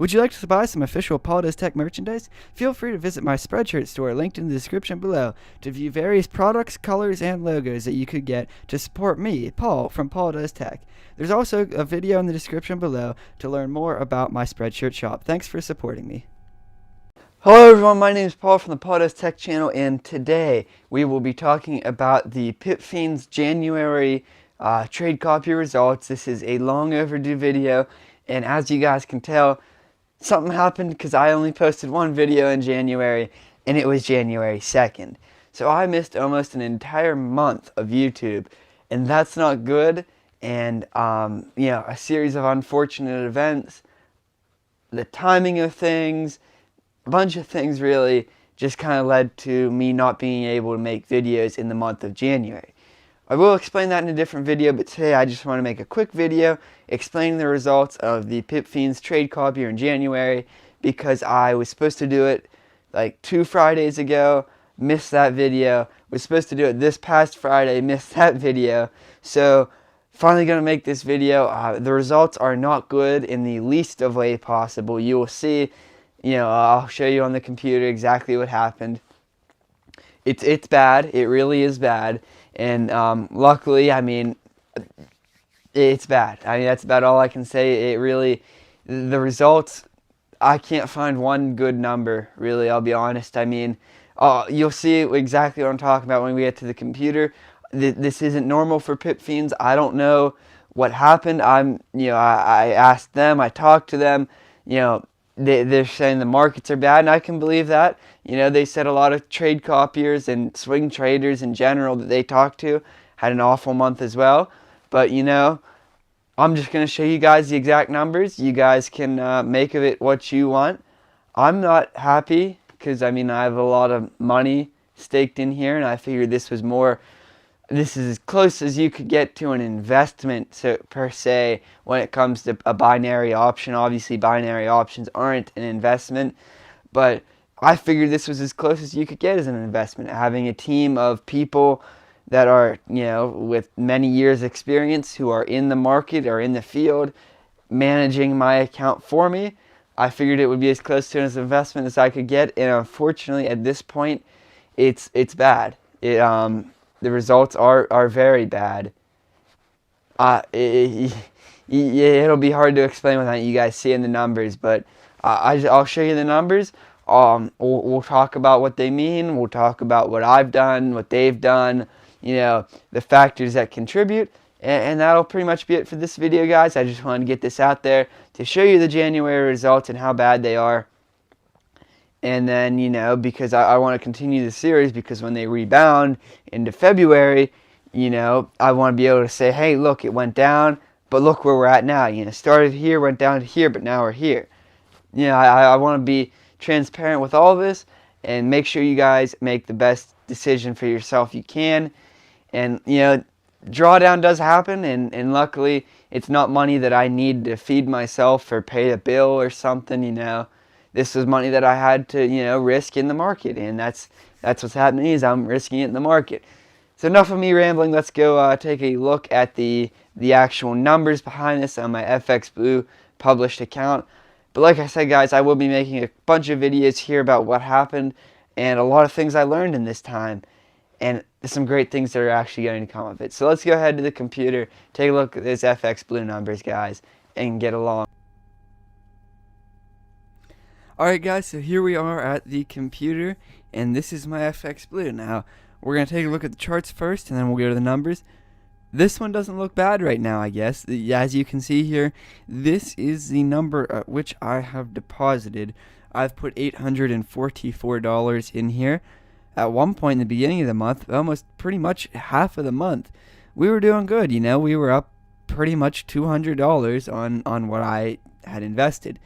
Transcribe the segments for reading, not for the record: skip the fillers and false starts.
Would you like to buy some official Paul Does Tech merchandise? Feel free to visit my Spreadshirt store linked in the description below to view various products, colors, and logos that you could get to support me, Paul, from Paul Does Tech. There's also a video in the description below to learn more about my Spreadshirt shop. Thanks for supporting me. Hello everyone, my name is Paul from the Paul Does Tech channel, and today we will be talking about the PipPhenes January trade copy results. This is a long overdue video, and as you guys can tell, something happened because I only posted one video in January, and it was January 2nd. So I missed almost an entire month of YouTube, and that's not good. And a series of unfortunate events, the timing of things, a bunch of things really just kind of led to me not being able to make videos in the month of January. I will explain that in a different video, but today I just want to make a quick video explaining the results of the PipPhenes trade copier in January, because I was supposed to do it like 2 Fridays ago, missed that video, was supposed to do it this past Friday, missed that video, so finally going to make this video. The results are not good in the least of way possible. You will see, I'll show you on the computer exactly what happened. It's bad. It really is bad. And luckily, it's bad. That's about all I can say. The results, I can't find one good number, really, I'll be honest. You'll see exactly what I'm talking about when we get to the computer. This isn't normal for PipPhenes. I don't know what happened. I asked them, I talked to them, they're saying the markets are bad, and I can believe that. They said a lot of trade copiers and swing traders in general that they talked to had an awful month as well. But, I'm just going to show you guys the exact numbers. You guys can make of it what you want. I'm not happy because, I have a lot of money staked in here, and I figured this is as close as you could get to an investment, per se, when it comes to a binary option. Obviously, binary options aren't an investment, but I figured this was as close as you could get as an investment. Having a team of people that are, with many years experience, who are in the market or in the field, managing my account for me, I figured it would be as close to an investment as I could get, and unfortunately, at this point, it's bad. The results are very bad. It'll be hard to explain without you guys seeing the numbers, but I'll show you the numbers. We'll talk about what they mean. We'll talk about what I've done, what they've done, the factors that contribute, and that'll pretty much be it for this video, guys. I just wanted to get this out there to show you the January results and how bad they are. And then, because I want to continue the series, because when they rebound into February, I want to be able to say, hey, look, it went down, but look where we're at now. Started here, went down to here, but now we're here. I want to be transparent with all this and make sure you guys make the best decision for yourself you can. And, drawdown does happen, and luckily it's not money that I need to feed myself or pay a bill or something, This was money that I had to, risk in the market, and that's what's happening, is I'm risking it in the market. So enough of me rambling. Let's go take a look at the actual numbers behind this on my FX Blue published account. But like I said, guys, I will be making a bunch of videos here about what happened and a lot of things I learned in this time, and some great things that are actually going to come of it. So let's go ahead to the computer, take a look at these FX Blue numbers, guys, and get along. Alright guys, so here we are at the computer, and this is my FX Blue. Now, we're going to take a look at the charts first, and then we'll go to the numbers. This one doesn't look bad right now, I guess. As you can see here, this is the number at which I have deposited. I've put $844 in here. At one point in the beginning of the month, almost pretty much half of the month, we were doing good, We were up pretty much $200 on what I had invested.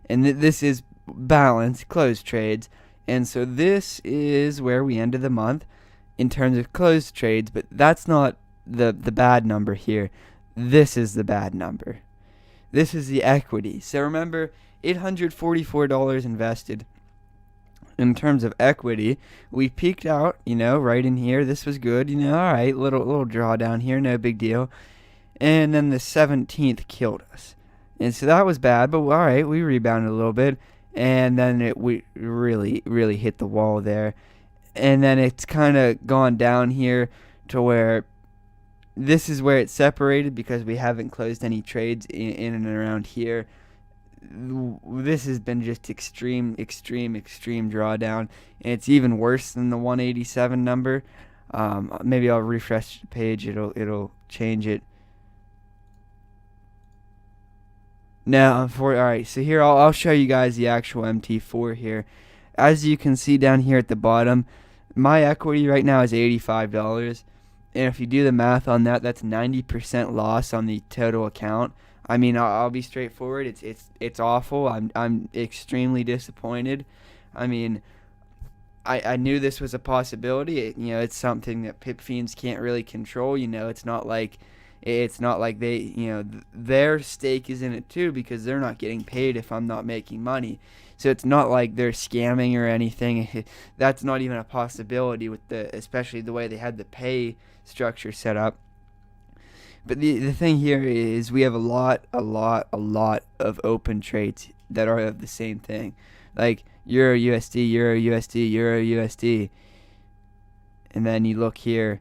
And this is balance closed trades, and so this is where we ended the month in terms of closed trades, but that's not the bad number here. This is the bad number. This is the equity. So remember, $844 invested. In terms of equity, we peaked out, right in here. This was good, alright, little drawdown here, no big deal. And then the 17th killed us. And so that was bad, but all right, we rebounded a little bit, and then we really hit the wall there. And then it's kind of gone down here to where this is where it's separated because we haven't closed any trades in and around here. This has been just extreme drawdown, and it's even worse than the 187 number. Maybe I'll refresh the page. It'll change it. Now, all right. So here I'll show you guys the actual MT4 here. As you can see down here at the bottom, my equity right now is $85, and if you do the math on that, that's 90% loss on the total account. I mean, I'll be straightforward. It's awful. I'm extremely disappointed. I mean, I knew this was a possibility. It's something that PipPhenes can't really control. It's not like they, their stake is in it too, because they're not getting paid if I'm not making money. So it's not like they're scamming or anything. That's not even a possibility with especially the way they had the pay structure set up. But the thing here is we have a lot of open trades that are of the same thing, like Euro USD, Euro USD, Euro USD, and then you look here,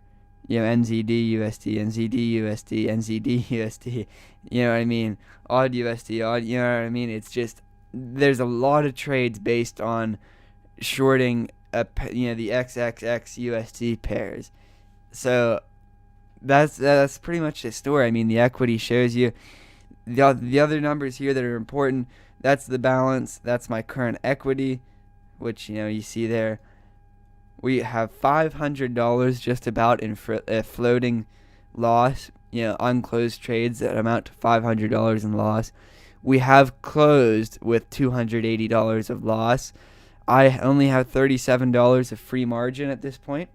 NZD USD, NZD USD, NZD USD. You know what I mean? Odd USD, odd. You know what I mean? It's just there's a lot of trades based on shorting the XXX USD pairs. So that's pretty much the story. I mean, the equity shows you the other numbers here that are important. That's the balance. That's my current equity, which you see there. We have $500 just about in floating loss. Unclosed trades that amount to $500 in loss. We have closed with $280 of loss. I only have $37 of free margin at this point.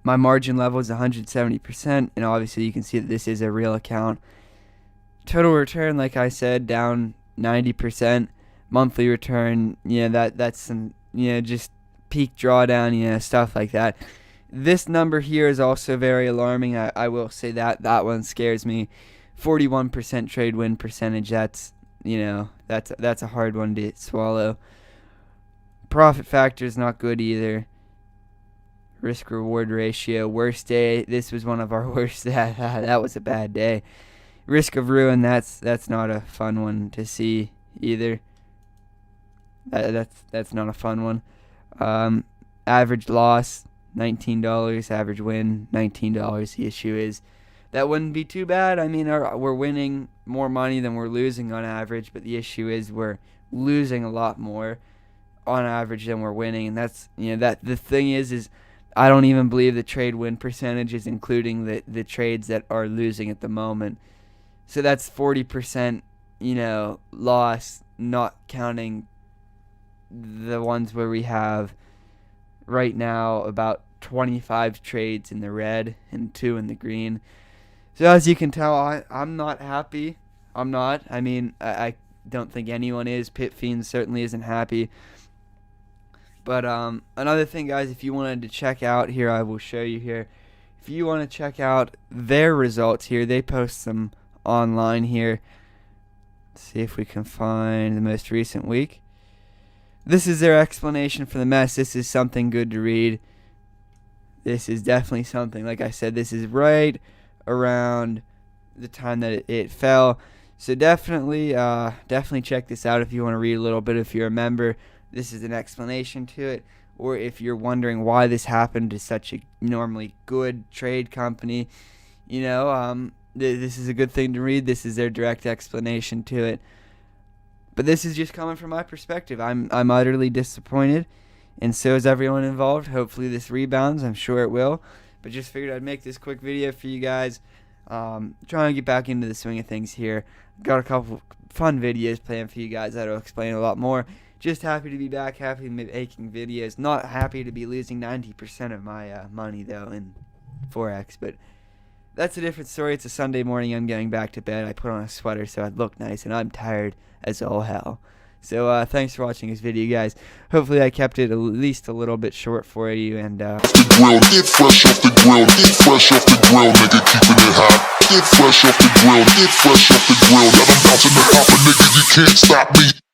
My margin level is 170%, and obviously you can see that this is a real account. Total return, like I said, down 90%. Monthly return, that's some, just peak drawdown, stuff like that. This number here is also very alarming. I will say that one scares me. 41% trade win percentage. That's a hard one to swallow. Profit factor is not good either. Risk reward ratio, worst day. This was one of our worst. That was a bad day. Risk of ruin. That's not a fun one to see either. That's not a fun one. Average loss $19. Average win $19. The issue is that wouldn't be too bad. I mean, we're winning more money than we're losing on average, but the issue is we're losing a lot more on average than we're winning, and that's that the thing is I don't even believe the trade win percentage is including the trades that are losing at the moment. So that's 40% loss, not counting the ones where we have right now about 25 trades in the red and 2 in the green. So as you can tell, I'm not happy. I'm not. I mean, I don't think anyone is. PipPhenes certainly isn't happy. But another thing, guys, if you wanted to check out here, I will show you here. If you want to check out their results here, they post them online here. Let's see if we can find the most recent week. This is their explanation for the mess. This is something good to read. This is definitely something. Like I said, this is right around the time that it fell. So definitely check this out if you want to read a little bit. If you're a member, this is an explanation to it. Or if you're wondering why this happened to such a normally good trade company, this is a good thing to read. This is their direct explanation to it. But this is just coming from my perspective. I'm utterly disappointed, and so is everyone involved. Hopefully this rebounds. I'm sure it will. But just figured I'd make this quick video for you guys. Trying to get back into the swing of things here. Got a couple fun videos planned for you guys that'll explain a lot more. Just happy to be back. Happy to be making videos. Not happy to be losing 90% of my money, though, in Forex. But that's a different story. It's a Sunday morning. I'm getting back to bed. I put on a sweater so I'd look nice, and I'm tired as all hell. So thanks for watching this video, guys. Hopefully I kept it at least a little bit short for you. And get fresh off the grill, nigga, keeping it hot. Get fresh off the grill, get fresh off the grill. Yeah, I'm bouncing the pop, nigga, you can't stop me.